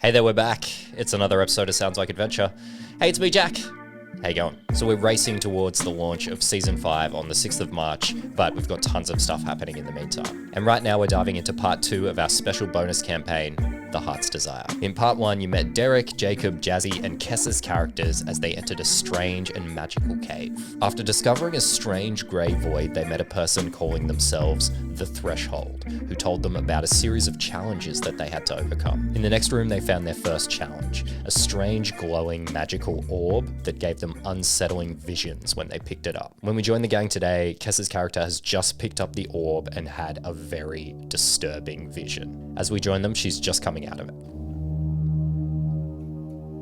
Hey there, we're back. It's another episode of Sounds Like Adventure. Hey, it's me, Jack. How you going? So we're racing towards the launch of Season 5 on the 6th of March, but we've got tons of stuff happening in the meantime. And right now we're diving into Part 2 of our special bonus campaign, The Heart's Desire. In Part 1, you met Derek, Jacob, Jazzy, and Kess's characters as they entered a strange and magical cave. After discovering a strange grey void, they met a person calling themselves The Threshold, who told them about a series of challenges that they had to overcome. In the next room, they found their first challenge, a strange, glowing, magical orb that gave them unsettling visions when they picked it up. When we joined the gang today, Kess's character has just picked up the orb and had a very disturbing vision. As we join them, she's just coming out of it.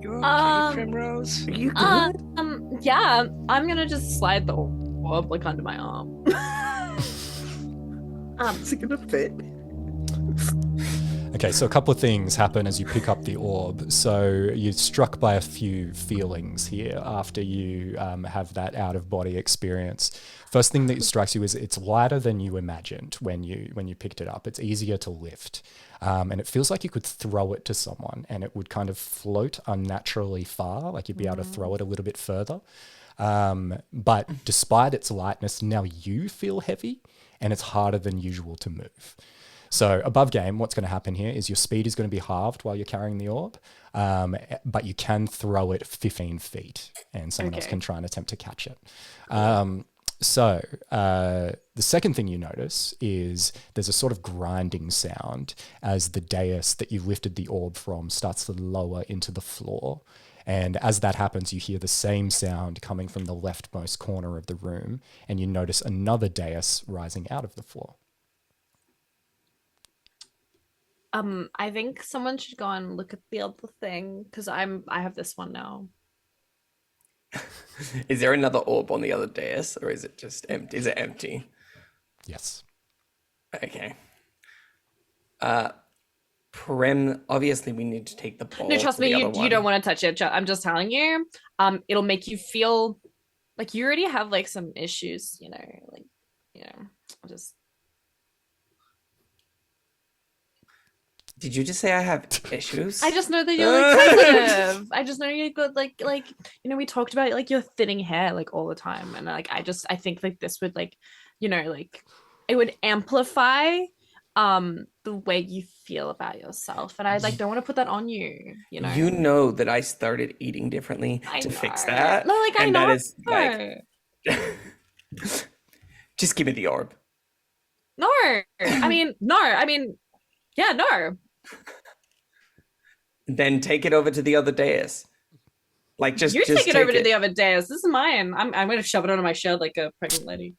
You okay, Primrose? Are you good? Yeah, I'm gonna just slide the orb like under my arm. Is it gonna fit? Okay, so a couple of things happen as you pick up the orb. So you're struck by a few feelings here after you have that out-of-body experience. First thing that strikes you is it's lighter than you imagined when you picked it up. It's easier to lift. And it feels like you could throw it to someone and it would kind of float unnaturally far, like you'd be able to throw it a little bit further. But despite its lightness, now you feel heavy and it's harder than usual to move. So above game, what's going to happen here is your speed is going to be halved while you're carrying the orb, but you can throw it 15 feet and someone else can try and attempt to catch it. So the second thing you notice is there's a sort of grinding sound as the dais that you've lifted the orb from starts to lower into the floor. And as that happens, you hear the same sound coming from the leftmost corner of the room, and you notice another dais rising out of the floor. I think someone should go and look at the other thing because I have this one now. Is there another orb on the other dais, or is it just empty? Is it empty? Yes. Okay. Prim, obviously we need to take the ball. No, trust to the me, other you one. don't want to touch it. I'm just telling you. It'll make you feel like you already have like some issues, just. Did you just say I have issues? I just know that you're like sensitive. I just know you got like we talked about like your thinning hair like all the time, and like I think like this would like it would amplify the way you feel about yourself, and I like don't want to put that on you. You know that I started eating differently to fix that. No, like I know. That is like, just give me the orb. No, I mean yeah, no. Then take it over to the other dais. Like just take it over to the other dais. This is mine. I'm gonna shove it under my shirt like a pregnant lady.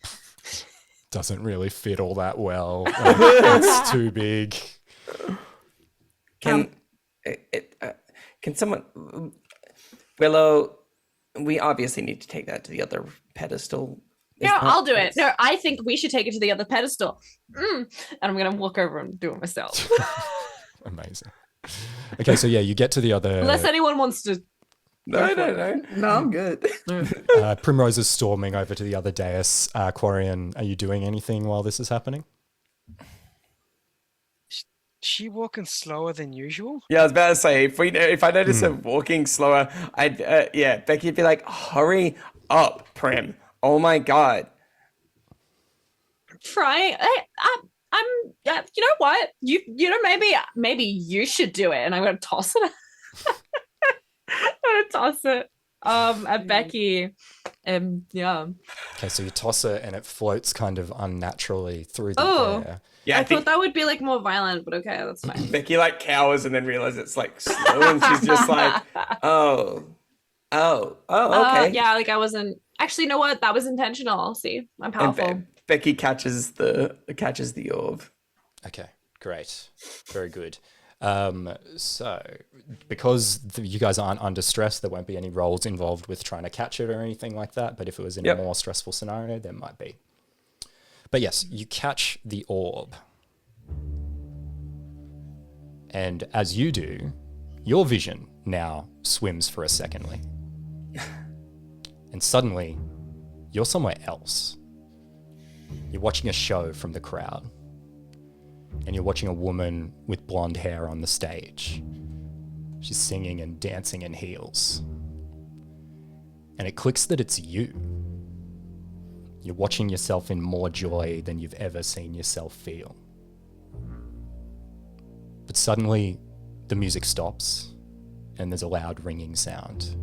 Doesn't really fit all that well. It's too big. Can someone, Willow? We obviously need to take that to the other pedestal. I'll do it. No, I think we should take it to the other pedestal. And I'm gonna walk over and do it myself. Amazing. Okay, so yeah, you get to the other. Unless anyone wants to. No, I'm good. Primrose is storming over to the other dais. Quarian, are you doing anything while this is happening? She walking slower than usual? Yeah, I was about to say if I notice her walking slower, Becky'd be like, "Hurry up, Prim! Oh my god!" Try. I'm. You know what? You know maybe you should do it, and I'm gonna toss it. I'm gonna toss it at Becky, and yeah. Okay, so you toss it and it floats kind of unnaturally through the air. Yeah, I thought that would be like more violent, but okay, that's fine. Becky like cowers and then realizes it's like slow, and she's just like, oh, okay. Yeah, like I wasn't. Actually, you know what? That was intentional. See, I'm powerful. Becky catches the orb. Okay, great. Very good. So, because you guys aren't under stress, there won't be any rolls involved with trying to catch it or anything like that. But if it was in a more stressful scenario, there might be. But yes, you catch the orb. And as you do, your vision now swims for a secondly. And suddenly, you're somewhere else. You're watching a show from the crowd. And you're watching a woman with blonde hair on the stage. She's singing and dancing in heels. And it clicks that it's you. You're watching yourself in more joy than you've ever seen yourself feel. But suddenly, the music stops, and there's a loud ringing sound.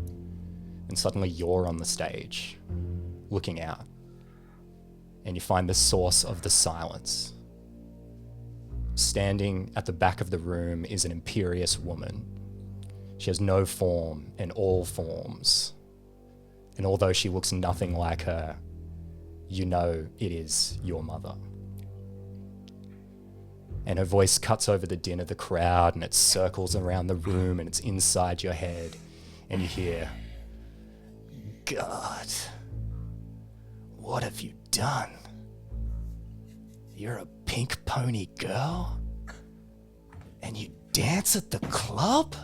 And suddenly you're on the stage, looking out. And you find the source of the silence. Standing at the back of the room is an imperious woman. She has no form in all forms. And although she looks nothing like her, you know it is your mother. And her voice cuts over the din of the crowd, and it circles around the room, and it's inside your head. And you hear, God, what have you done? You're a pink pony girl? And you dance at the club?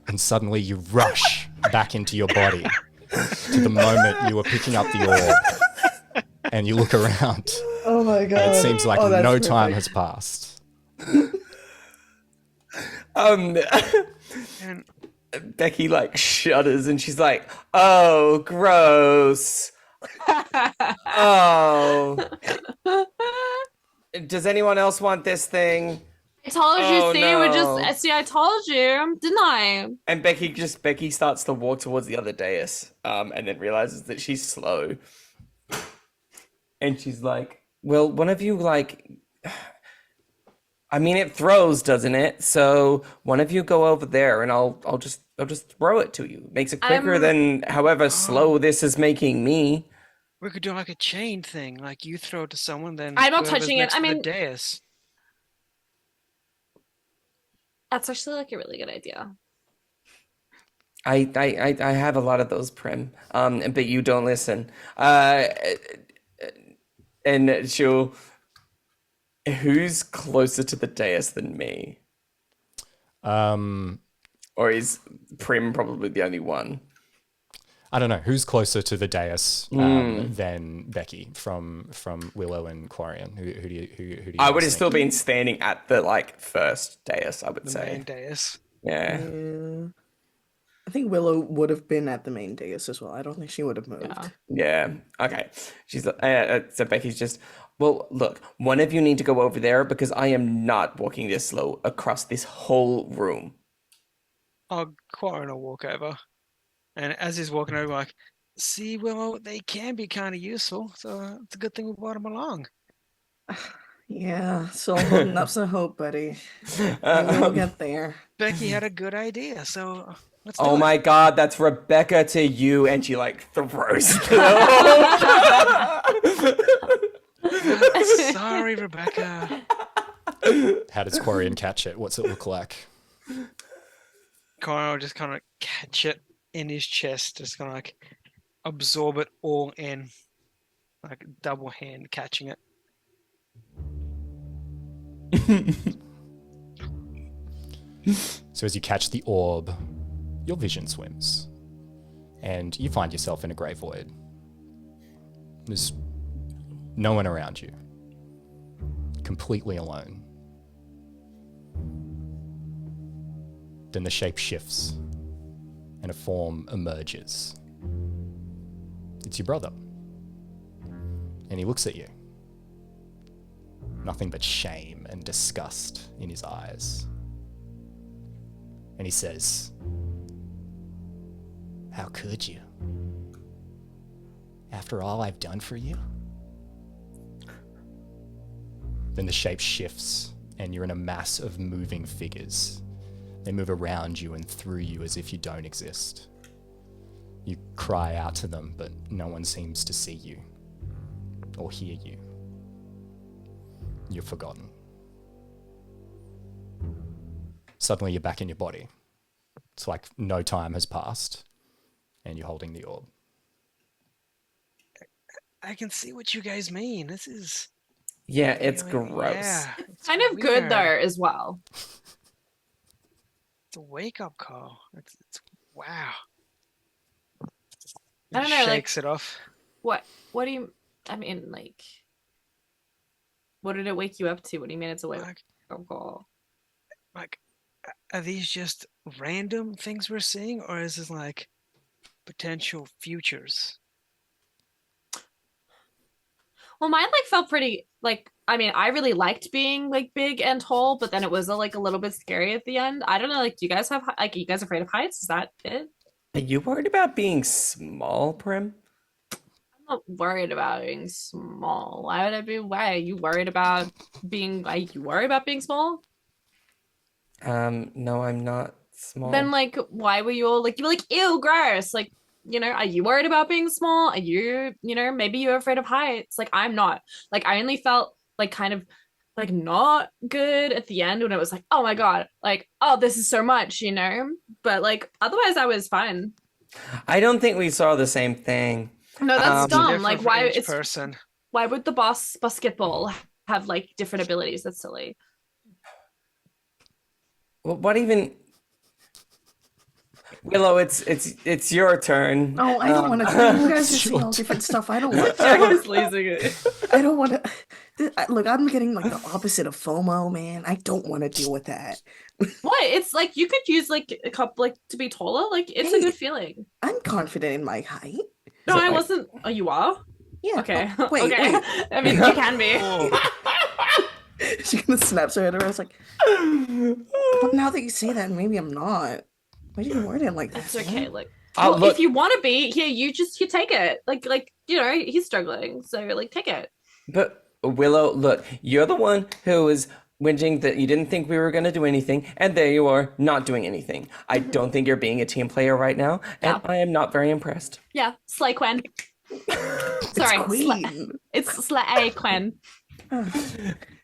And suddenly you rush back into your body to the moment you were picking up the orb. And you look around. Oh my god. And it seems like that's no time perfect. has passed. And Becky like shudders and she's like, "Oh, gross. Oh. Does anyone else want this thing?" I told you, Oh, see, no. I told you, didn't I? And Becky starts to walk towards the other dais, and then realizes that she's slow. And she's like, "Well, one of you like, I mean, it throws, doesn't it? So one of you go over there, and I'll just throw it to you. It makes it quicker than however slow this is making me." we could do like a chain thing, like you throw it to someone, then I'm not whoever's touching it. next I to the mean- dais. That's actually like a really good idea. I have a lot of those, Prim. But you don't listen. And she'll. Who's closer to the dais than me? Or is Prim probably the only one? I don't know. Who's closer to the dais than Becky from Willow and Quarian? Who do you I would guys have still think? been standing at the like first dais, I would The say. main dais. Yeah. Yeah. I think Willow would have been at the main dais as well. I don't think she would have moved. Yeah. Yeah. Okay. She's so Becky's just, well, look, one of you need to go over there because I am not walking this slow across this whole room. Quarren will walk over. And as he's walking over, like, see, Willow, they can be kind of useful, so it's a good thing we brought them along. Yeah, so holding up some hope, buddy. Maybe we'll get there. Becky had a good idea, so let's do Oh it. my God, that's Rebecca to you, and she like throws Sorry, Rebecca. How does Quarian catch it? What's it look like? Quarren will just kind of catch it in his chest, just kind of like absorb it all in, like double hand catching it. So as you catch the orb, your vision swims, and you find yourself in a grey void. There's no one around you. Completely alone. Then the shape shifts, and a form emerges. It's your brother. And he looks at you. Nothing but shame and disgust in his eyes. And he says, "How could you? After all I've done for you?" Then the shape shifts, and you're in a mass of moving figures. They move around you and through you as if you don't exist. You cry out to them, but no one seems to see you or hear you. You're forgotten. Suddenly you're back in your body. It's like no time has passed, and you're holding the orb. I can see what you guys mean. This is Yeah, it's really- gross. Yeah, it's Kind of good weird. though as well. It's a wake up call. It's wow. I don't He know, like- shakes it off. What do you, I mean, like, what did it wake you up to? What do you mean it's a wake? Like, Oh, cool. Like, are these just random things we're seeing, or is this like potential futures? Well, mine like felt pretty like I mean, I really liked being like big and tall, but then it was like a little bit scary at the end. I don't know, like do you guys have like are you guys afraid of heights? Is that it? Are you worried about being small, Prim? I'm not worried about being small. Why would I be why are you worried about being are you worried about being small? No, I'm not small. Then like why were you all like you were like ew gross like are you worried about being small, are you maybe you're afraid of heights, like I'm not, like I only felt like kind of like not good at the end when it was like oh my god like oh this is so much but like otherwise I was fine. I don't think we saw the same thing. No, that's dumb, Different like for why each it's person. why would the boss basketball have like different abilities? That's silly. Well, what even? Willow, it's your turn. Oh, I don't want to. You guys are saying all different stuff. I don't want. Jack is losing it. I don't want to. Look, I'm getting like the opposite of FOMO, man. I don't want to deal with that. What? It's like you could use like a couple like to be taller. Like it's a Hey. good feeling. I'm confident in my height. No, So I I- wasn't. Oh, you are? Yeah. Okay. Oh, wait, okay. wait. I mean, you can be. She kind of snaps her head around. It's like, but now that you say that, maybe I'm not. Why do you word it like that? It's okay. man? Like, Oh, well, look. if you want to be here, you take it. Like he's struggling, so like take it. But Willow, look, you're the one who was whinging that you didn't think we were going to do anything, and there you are, not doing anything. I don't think you're being a team player right now, and Yeah. I am not very impressed. Yeah, Slay Quen. Sorry, Queen. it's Slay Quen.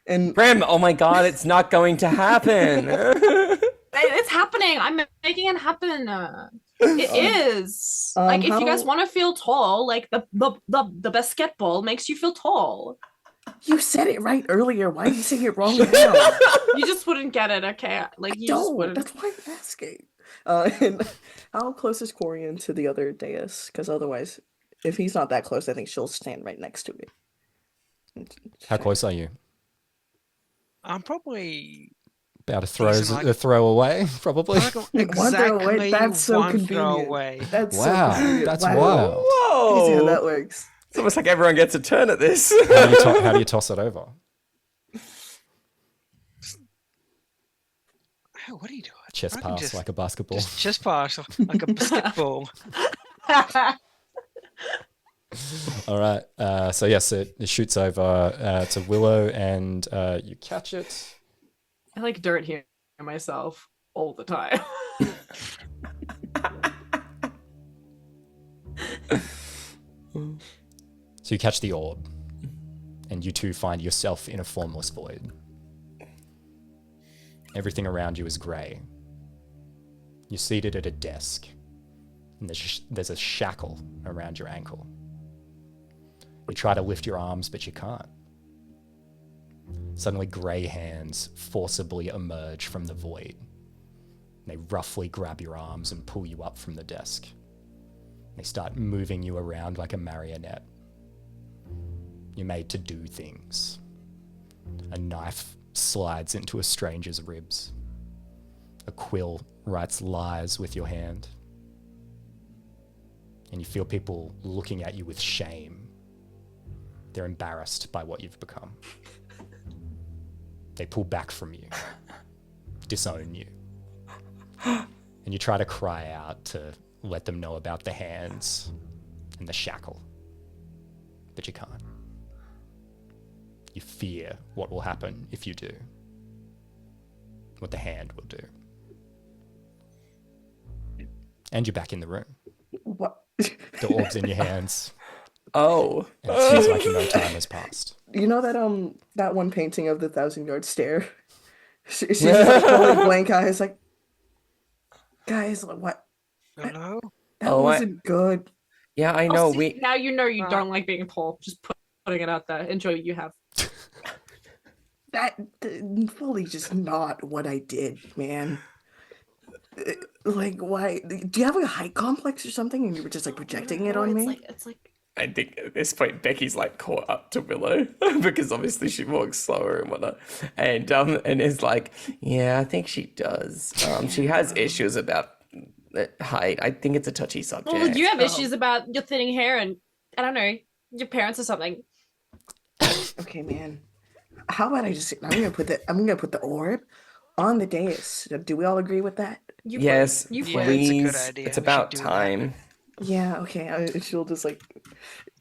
And Prim, oh my god, it's not going to happen. It's happening. I'm making it happen. It is. Like if you guys how- want to feel tall, like the basketball makes you feel tall. you said it right earlier. Why are you saying it wrong now? You just wouldn't get it, okay? Like you just No, wouldn't. that's why I'm asking. And how close is Corian to the other dais? Because otherwise, if he's not that close, I think she'll stand right next to me. How close are you? I'm probably About Decent, a throw away, probably. I reckon One throw away, exactly that's so one throw convenient. away. That's Wow, so convenient. that's Wow. wild. Crazy how Whoa! that works. It's almost like everyone gets a turn at this. How do you toss it over? Oh, what are you doing? Chest I can pass just- like a basketball. Just chest pass like a basketball. All right. So yes, it shoots over to Willow, and you catch it. I like dirt here myself all the time. So you catch the orb, and you two find yourself in a formless void. Everything around you is grey. You're seated at a desk, and there's a shackle around your ankle. You try to lift your arms, but you can't. Suddenly, grey hands forcibly emerge from the void. They roughly grab your arms and pull you up from the desk. They start moving you around like a marionette. You're made to do things. A knife slides into a stranger's ribs. A quill writes lies with your hand. And you feel people looking at you with shame. They're embarrassed by what you've become. They pull back from you, disown you. And you try to cry out to let them know about the hands and the shackle. But you can't. You fear what will happen if you do. What the hand will do. And you're back in the room. What? The orb's in your hands. Oh. And it seems like no time has passed. You know that one painting of the 1,000-yard stare? She's just like totally blank eyes, like, guys, what? Hello? That Oh, wasn't good. Yeah, I Oh, know. see, now you know you don't like being tall. Just putting it out there. Enjoy what you have. That fully just not what I did, man. Like, why? Do you have like a height complex or something, and you were just like projecting it on me? It's like I think at this point Becky's like caught up to Willow because obviously she walks slower and whatnot, and is like, yeah, I think she does. She has issues about height. I think it's a touchy subject. Well, you have issues about your thinning hair and I don't know your parents or something. Okay, man. How about I'm gonna put the orb on the dais. Do we all agree with that? Yes, You Yeah, play. it's a good please. idea. It's We should about do that. time. Yeah, okay. She'll just like,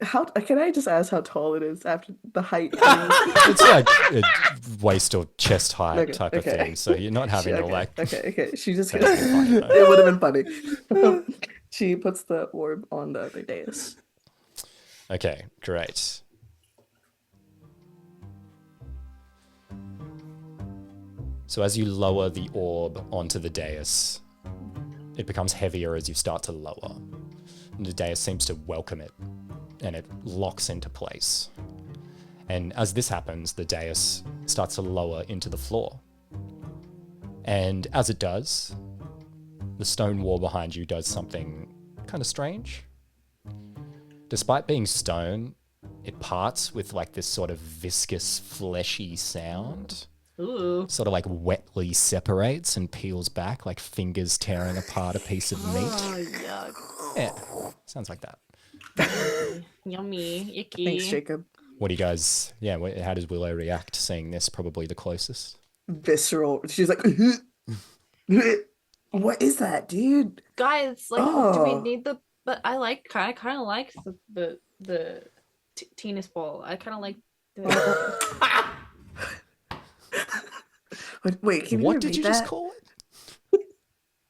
how can I just ask how tall it is after the height? It's like a waist or chest height Okay, type of okay. thing. So you're not having to like. Okay. She just That'd be funny, though. it would have been funny. She puts the orb on the other dais. Okay, great. So as you lower the orb onto the dais, it becomes heavier as you start to lower. And the dais seems to welcome it, and it locks into place. And as this happens, the dais starts to lower into the floor. And as it does, the stone wall behind you does something kind of strange. Despite being stone, it parts with like this sort of viscous, fleshy sound. Ooh. Sort of like wetly separates and peels back like fingers tearing apart a piece of meat. Oh, yuck. Yeah, sounds like that. Yummy. Icky. Thanks, Jacob. What do you guys, how does Willow react seeing this? Probably the closest. Visceral. She's like, what is that, dude? Guys, like, do we Oh. need the? But I kind of like the tennis ball. I kind of like the. Wait, can What you did repeat you just that? call it?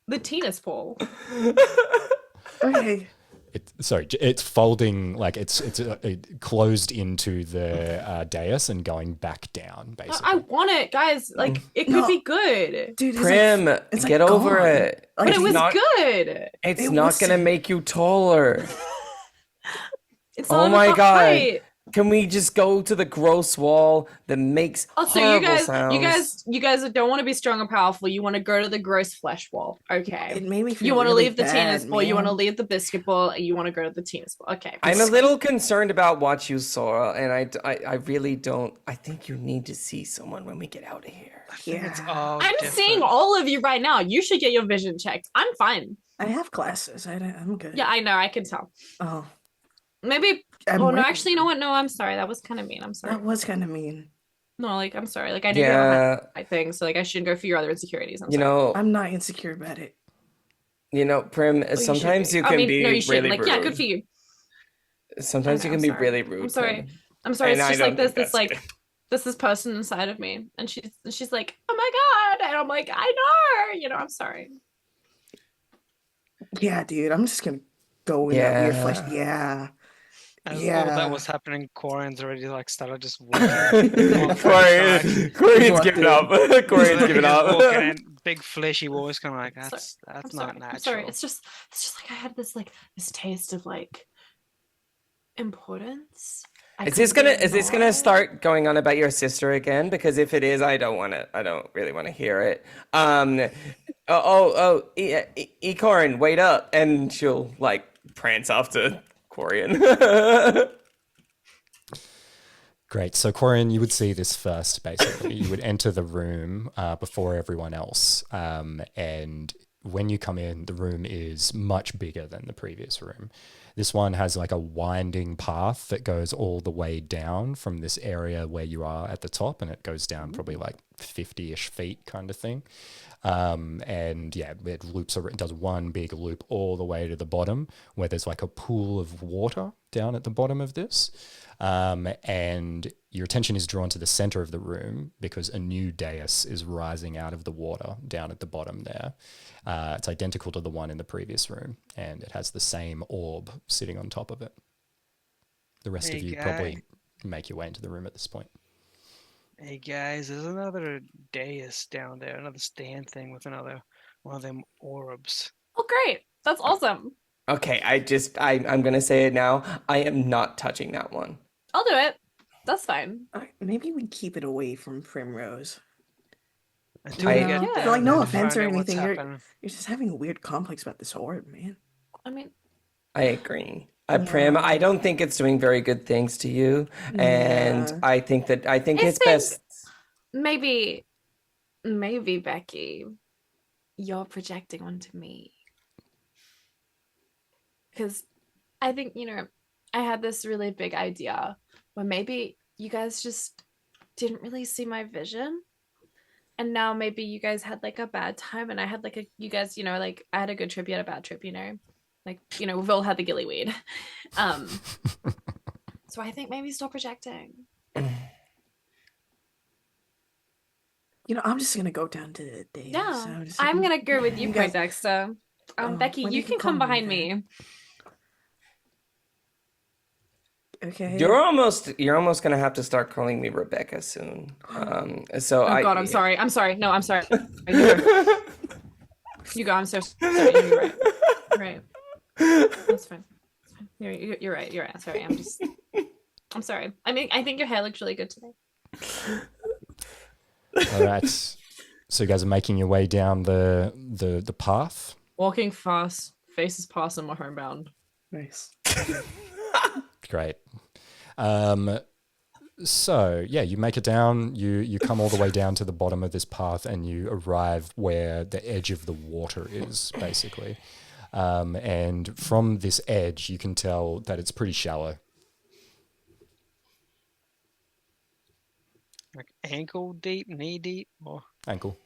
The tennis ball. Okay. It's folding, like it's closed into the dais and going back down, basically. I want it, guys. Like, it could No. be good. Dude, Prim, it's like get over gone. it. Like, But it was not- good. It's It not was- gonna make you taller. It's Oh not about my the God. height. Can we just go to the gross wall that makes Also, horrible sounds? you guys don't want to be strong and powerful. You want to go to the gross flesh wall. Okay. It made me feel You want to really leave the tennis bad, ball. You want to man. leave the biscuit ball. And you want to go to the tennis ball. Okay. I'm a little concerned about what you saw, and I really don't. I think you need to see someone when we get out of here. I think it's Yeah. all I'm different. seeing all of you right now. You should get your vision checked. I'm fine. I have glasses. I'm good. Yeah, I know. I can tell. Oh, Maybe. I'm Oh no, right. actually, you know what? No, I'm sorry. That was kind of mean. I'm sorry. that was kind of mean. No, like I'm sorry. Like I know you don't Yeah, have I think so. Like I shouldn't go for your other insecurities. I'm you sorry. know, I'm not insecure about it. Prim. Well, you should Sometimes be. you I can mean, be no, you shouldn't. really Like rude. yeah, good for you. Sometimes I you know, can I'm be sorry. really rude. I'm sorry. Prim. I'm sorry. And It's I just don't like this. think This that's like good. this person inside of me, and she's like, oh my god, and I'm like, I know. You know, I'm sorry. Yeah, dude. I'm just gonna go in that weird flesh. Yeah. Yeah. As all Yeah. that was happening, Corian's already like started just walking. off Corey, outside. Corey's giving up. Corey's Literally giving just up. walking in, big fleshy voice, kind of like I'm that's I'm not sorry. natural. I'm sorry. It's just like I had this taste of like importance. Is this gonna start going on about your sister again? Because if it is, I don't really want to hear it. Corin, wait up, and she'll like prance after Corian. Great. So, Corian, you would see this first, basically. You would enter the room before everyone else. And when you come in, the room is much bigger than the previous room. This one has like a winding path that goes all the way down from this area where you are at the top, and it goes down probably like 50-ish feet kind of thing. And yeah, it does one big loop all the way to the bottom where there's like a pool of water down at the bottom of this. And your attention is drawn to the center of the room because a new dais is rising out of the water down at the bottom there. It's identical to the one in the previous room, and it has the same orb sitting on top of it. The rest of Hey, you guy. probably make your way into the room at this point. Hey guys, there's another dais down there, another stand thing with another one of them orbs. Oh great. That's awesome. Okay, I'm gonna say it now. I am not touching that one. I'll do it. That's fine. Maybe we keep it away from Primrose. Until I- we get Yeah. down Like, no there to offense or find out what's anything, happening. You're just having a weird complex about this orb, man. I mean, I agree. Prim, I don't think it's doing very good things to you, and Yeah. I think it's been- best. Maybe Becky, you're projecting onto me. Because I think, I had this really big idea where maybe you guys just didn't really see my vision. And now maybe you guys had like a bad time and I had like you guys, like I had a good trip, you had a bad trip, like, we've all had the gillyweed. So I think maybe stop projecting. I'm just gonna go down to the dais. Yeah, I'm gonna go with you, Point Dexter. Becky, when you can come behind me. Okay. You're almost gonna have to start calling me Rebecca soon. So Oh God, I'm sorry. No, I'm sorry. You go. You go. I'm so sorry. You're right. Right. That's fine. That's fine. You're right. You're right. Sorry. I'm sorry. I mean, I think your hair looks really good today. All right. So you guys are making your way down the path. Walking fast, faces past, and we're homebound. Nice. Great. So yeah, you make it down. You come all the way down to the bottom of this path, and you arrive where the edge of the water is, basically. And from this edge, you can tell that it's pretty shallow. Like ankle deep, knee deep, or Ankle.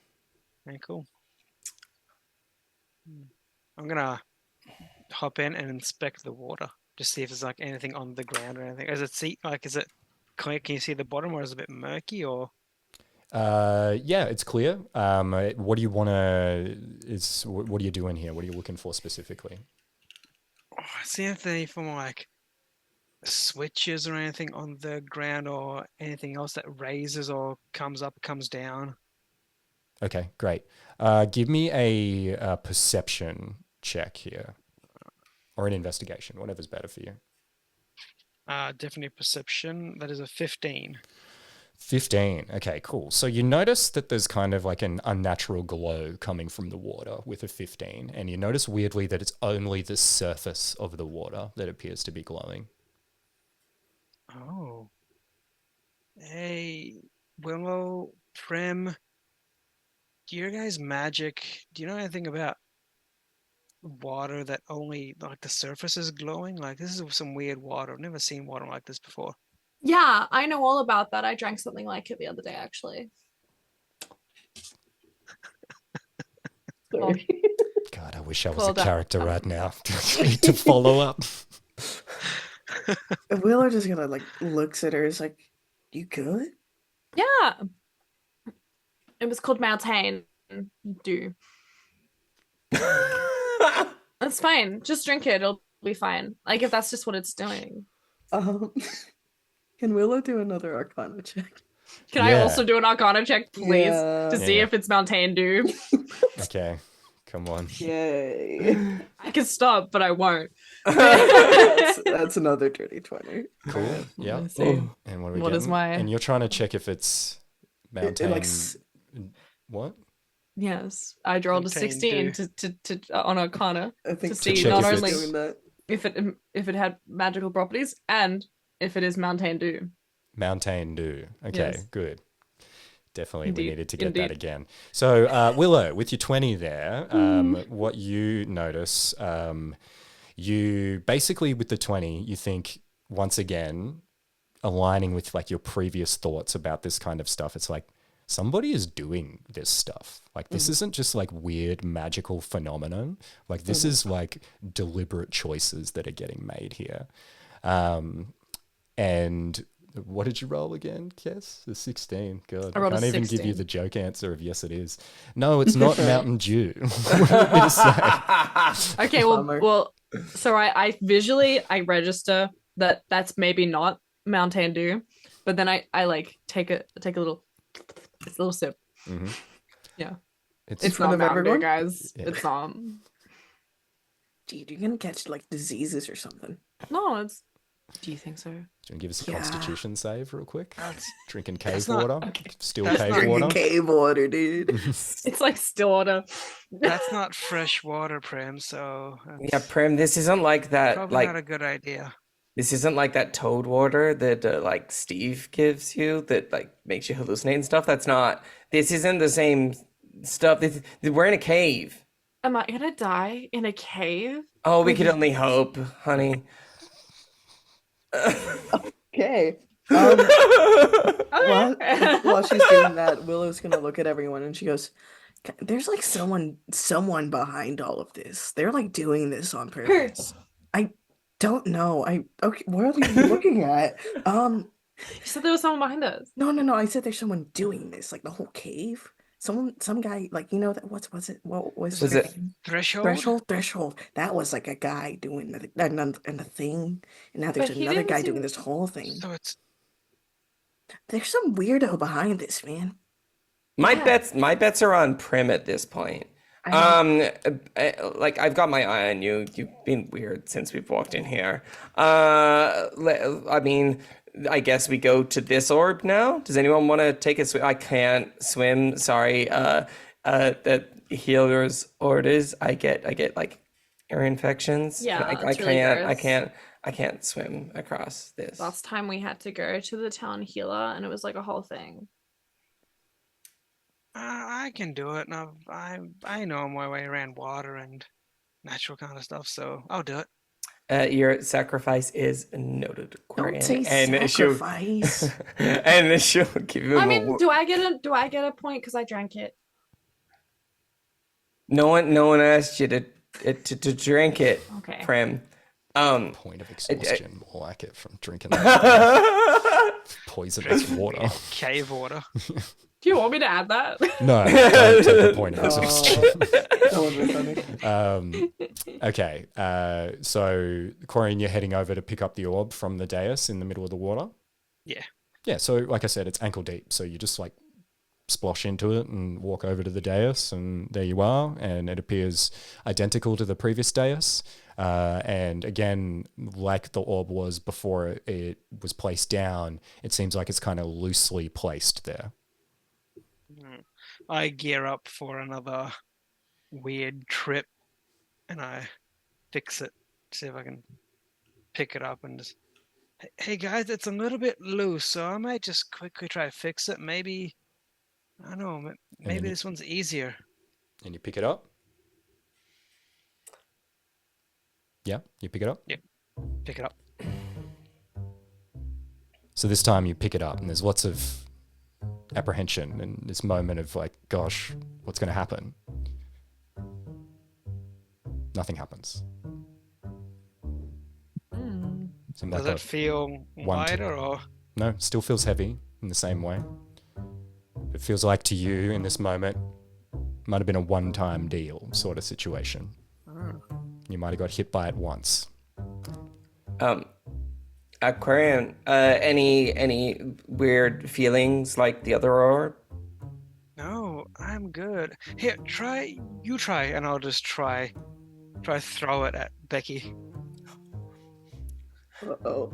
ankle. I'm gonna hop in and inspect the water, just see if there's like anything on the ground or anything. Is it clear? Can you see the bottom, or is it a bit murky? Or Yeah, it's clear. What do you want to? What are you doing here? What are you looking for specifically? see anything from like switches or anything on the ground, or anything else that raises or comes up, comes down? Okay, great. Give me a perception check here, or an investigation, whatever's better for you. Definitely perception. That is a 15. 15. Okay, cool. So you notice that there's kind of like an unnatural glow coming from the water with a 15, and you notice weirdly that it's only the surface of the water that appears to be glowing. Oh. Hey, Willow, Prim, do you guys magic? Do you know anything about water that only like the surface is glowing? Like this is some weird water. I've never seen water like this before. Yeah, I know all about that. I drank something like it the other day, actually. Sorry. God, I wish I was Well a done. character right now to follow up. Willow just gonna like looks at her. Is like, "You good?" Yeah. It was called Mountain Dew. That's fine. Just drink it. It'll be fine. Like if that's just what it's doing. Can Willow do another Arcana check? Can I Yeah. also do an Arcana check, please, Yeah. to see Yeah. if it's Mountain Dew? Okay, come on. Yay! I can stop, but I won't. that's another dirty 20. Cool. Yeah. Let's see. And what are we What is getting? my- And you're trying to check if it's mountain. What? Yes, I rolled a Mountain 16 Dew. to on Arcana I think to see check not if only it's- doing that. if it had magical properties and if it is Mountain Dew. Mountain Dew. Okay, Yes. good. Definitely, Indeed, we needed to get that indeed. again. So, Willow, with your 20 there, what you notice, you basically with the 20, you think once again, aligning with like your previous thoughts about this kind of stuff, it's like somebody is doing this stuff. Like this isn't just like weird magical phenomenon. Like this is like deliberate choices that are getting made here. And what did you roll again, Kess? The 16. God, I rolled a can't even give you 16. the joke answer of yes, it is. No, it's not Mountain Dew. What do you want me to say? Okay, Bummer. well, so I visually I register that that's maybe not Mountain Dew, but then I like take a little sip. Mhm. Yeah, It's it's front not of Mountain Dew, everyone? guys. Yeah. It's not. Dude, you're gonna catch like diseases or something. No, it's Do you think so? Do you want to give us a Yeah. Constitution save real quick? That's Drinking That's cave not- water, okay. still That's cave not- water. Drinking cave water, dude. It's like still water. that's not fresh water, Prim. So Yeah, that's Prim, this isn't like that. probably Like not a good idea. this isn't like that toad water that like Steve gives you that like makes you hallucinate and stuff. That's not. This isn't the same stuff. We're in a cave. Am I gonna die in a cave? Oh, we could only hope, honey. Okay. Okay. While she's doing that, Willow's gonna look at everyone and she goes, "There's like someone behind all of this. They're like doing this on purpose. I don't know. Okay. What are you looking at? You said there was someone behind us. No. I said there's someone doing this. Like the whole cave. Some guy. Like you know that. What was it? Was his it- name? Threshold. Threshold. That was like a guy doing the thing, and now there's But he another didn't guy seem- doing this whole thing. So it's There's some weirdo behind this, man. My bets are on Prim at this point. Like I've got my eye on you. You've been weird since we've walked in here. I mean, I guess we go to this orb now. Does anyone want to take a swim? I can't swim. Sorry. The healer's orders. I get like ear infections. Yeah, I it's really gross. I can't swim across this. Last time we had to go to the town healer, and it was like a whole thing. I can do it. Now I know my way around water and natural kind of stuff, so I'll do it. Your sacrifice is noted, Don't Quarian. say and sacrifice. and she'll give you. I mean, do I get a point because I drank it? No one asked you to drink it, Okay. Prim. Point of exhaustion, more like it from drinking that poisonous water. Cave water. Do you want me to add that? No, don't take the point of exhaustion. That was funny. Okay, so Corian, you're heading over to pick up the orb from the dais in the middle of the water. Yeah. Yeah, so like I said, it's ankle deep, so you just like splosh into it and walk over to the dais, and there you are, and it appears identical to the previous dais. And again, like the orb was before it was placed down, it seems like it's kind of loosely placed there. I gear up for another weird trip, and I fix it. See if I can pick it up and just. Hey guys, it's a little bit loose, so I might just quickly try to fix it. Maybe I don't know. Maybe you- this one's easier. And you pick it up? Yeah, you pick it up? Pick it up. So this time you pick it up, and there's lots of apprehension and this moment of like, gosh, what's going to happen? Nothing happens. Seems Does like it feel one to- lighter or? No, still feels heavy in the same way. It feels like to you in this moment might have been a one-time deal sort of situation. You might have got hit by it once. Aquarian, any weird feelings like the other orb? No, I'm good. Here, you try, and I'll just try throw it at Becky. Uh-oh.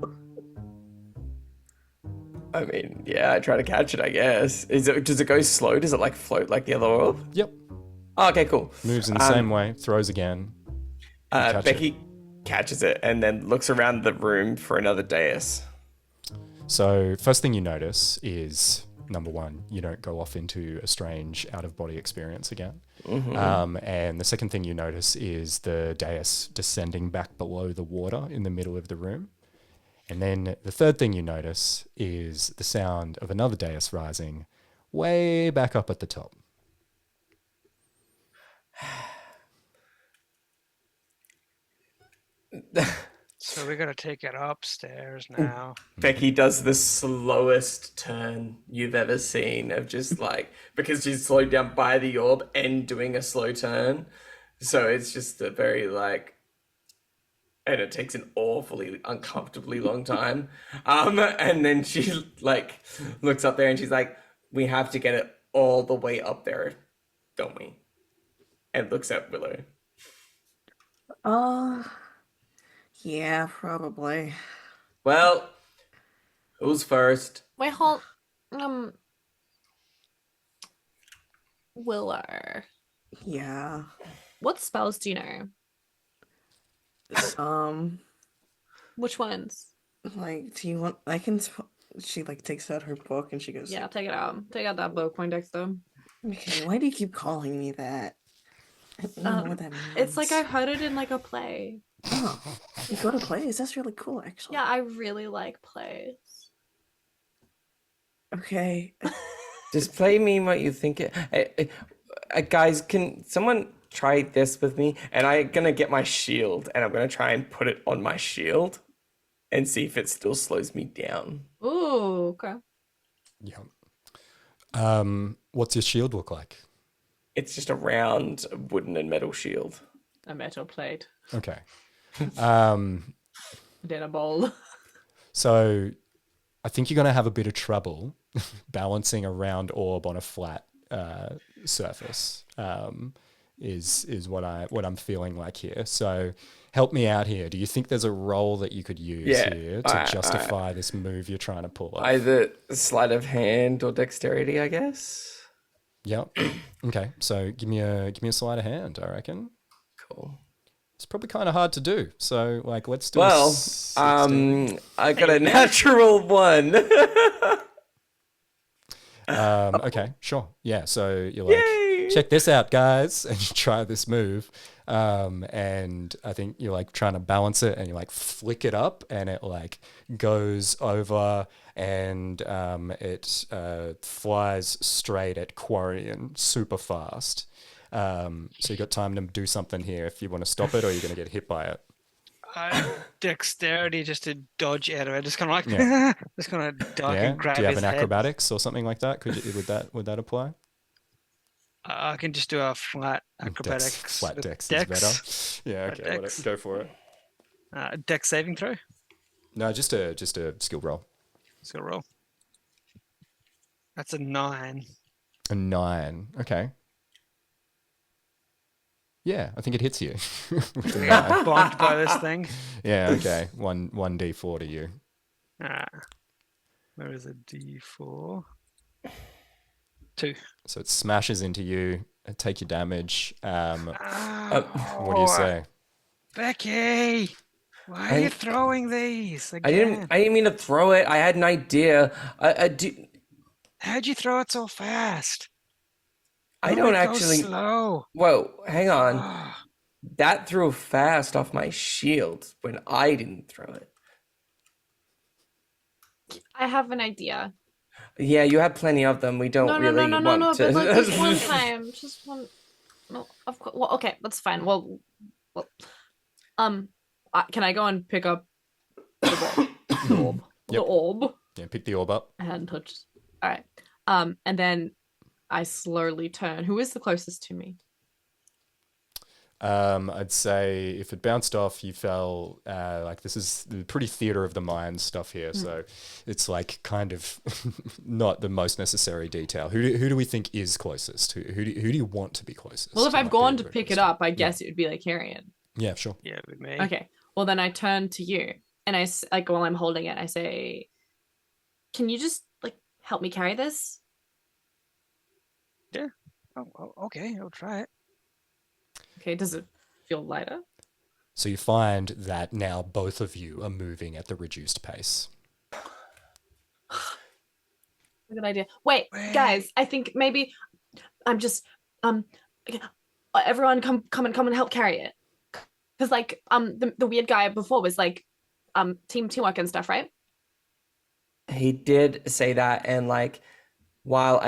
I mean, yeah, I try to catch it, I guess. Does it go slow? Does it like float like the other orb? Yep. Oh, okay, cool. Moves in the same way, throws again. catch Becky catches it and then looks around the room for another dais. So first thing you notice is, number one, you don't go off into a strange out-of-body experience again. And the second thing you notice is the dais descending back below the water in the middle of the room. And then the third thing you notice is the sound of another dais rising way back up at the top. So we gotta take it upstairs now. Becky does the slowest turn you've ever seen of just like, because she's slowed down by the orb and doing a slow turn. So it's just a very like, and it takes an awfully uncomfortably long time. And then she like looks up there and she's like, we have to get it all the way up there, don't we? And looks at Willow. Yeah, probably. Well, who's first? Wait, hold. Willow. Yeah. What spells do you know? Some Which ones? like, do you want? I can. She like takes out her book and she goes, Yeah, take it out. Take out that book, Poindexter. "Okay, why do you keep calling me that? I don't know what that means." It's like I heard it in like a play. Oh, you go to plays. That's really cool, actually. Yeah, I really like plays. Okay. Just play me what you think it. Guys, can someone try this with me? And I'm gonna get my shield and I'm gonna try and put it on my shield and see if it still slows me down. Ooh, okay. Yeah. What's your shield look like? It's just a round wooden and metal shield. A metal plate. Okay. Dinner bowl. So I think you're going to have a bit of trouble balancing a round orb on a flat surface. Is what I'm feeling like here. So help me out here. Do you think there's a role that you could use here to justify this move you're trying to pull off? Either sleight of hand or dexterity, I guess. Yep. Okay. So give me a sleight of hand, I reckon. Cool. It's probably kind of hard to do. So like, let's do. Well, I got a natural 1. Okay, sure. Yeah. So you're like, Yay! check this out, guys, and you try this move. And I think you're like trying to balance it, and you like flick it up, and it like goes over, and it flies straight at Quarian super fast. So you got time to do something here if you want to stop it, or you're going to get hit by it. Dexterity just to dodge out of it. Just kind of like, Yeah. just kind of duck Yeah. and grab Do you have his an head. acrobatics or something like that? Would that apply? I can just do a flat acrobatics. Flat with dex is better. Yeah. Flat Okay. dex. Go for it. Dex saving throw. No, just a skill roll. So roll. That's a 9. A 9. Okay. Yeah, I think it hits you. With a I got 9. bonked by this thing. Yeah, okay. 1d4 to you. Where is a D4? 2. So it smashes into you. Take your damage. What do you Oh, say? Becky, why are you throwing these I again? didn't mean to throw it. I had an idea. How'd you throw it so fast? I Oh, don't it goes actually. slow. Whoa, hang on. Ah. That threw fast off my shield when I didn't throw it. I have an idea. Yeah, you have plenty of them. We don't No, really want to. but like just one time. Just one. No, of course. Well, okay, that's fine. Well, can I go and pick up the orb? The Yep. orb. Yeah, pick the orb up. I hadn't touched. All right. And then I slowly turn. Who is the closest to me? I'd say if it bounced off, you fell. Like this is pretty theater of the mind stuff here, so it's like kind of not the most necessary detail. Who do we think is closest? Who do you want to be closest? Well, if I've Might be gone a to better pick it question. up, I guess it would be like Carrion. Yeah, sure. Yeah, with me. Okay. Well, then I turn to you, and like while I'm holding it, I say, "Can you just like help me carry this?" Oh, okay, I'll try it. Okay. Does it feel lighter? So you find that now both of you are moving at the reduced pace. Good idea. Wait, guys, I think maybe I'm just everyone come and help carry it. Cause like the weird guy before was like teamwork and stuff, right? He did say that, and like, while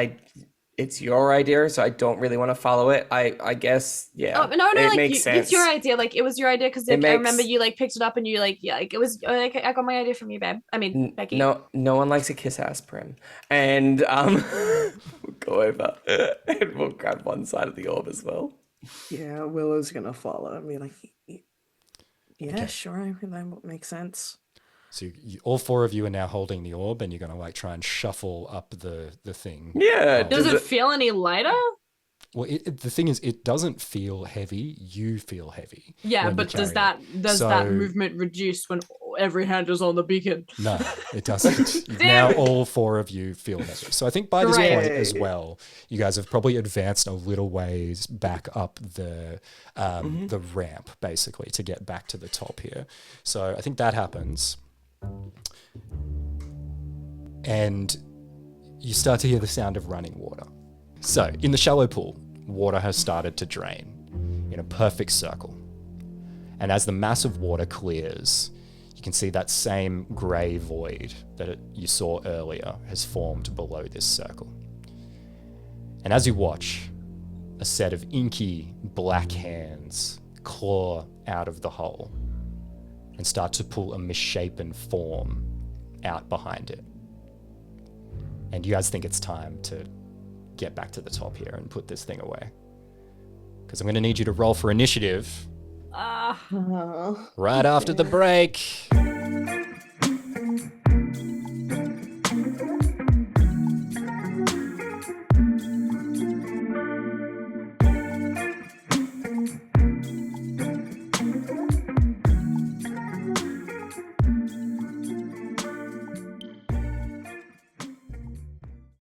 it's your idea, so I don't really want to follow it. I guess, yeah. Oh no, it like makes sense. it's your idea. Like it was your idea because like, I remember makes- you like picked it up and you like like it was like I got my idea from you, babe. I mean, Becky. No one likes a kiss ass prim. And we'll go over and we'll grab one side of the orb as well. Yeah, Willow's gonna follow. I mean, like, yeah, Okay. sure, I mean, that makes sense. So all four of you are now holding the orb, and you're going to like try and shuffle up the thing. Yeah. Does it feel any lighter? Well, the thing is, it doesn't feel heavy. You feel heavy. Yeah, when you but does carry it. that So- movement reduce when every hand is on the beacon. No, it doesn't. Damn Now it. all 4 of you feel nervous. So I think by this Great. point as well, you guys have probably advanced a little ways back up the ramp, basically, to get back to the top here. So I think that happens. And you start to hear the sound of running water. So in the shallow pool, water has started to drain in a perfect circle. And as the mass of water clears, you can see that same grey void that you saw earlier has formed below this circle. And as you watch, a set of inky black hands claw out of the hole and start to pull a misshapen form out behind it. And you guys think it's time to get back to the top here and put this thing away. Because I'm going to need you to roll for initiative Uh, right after the break.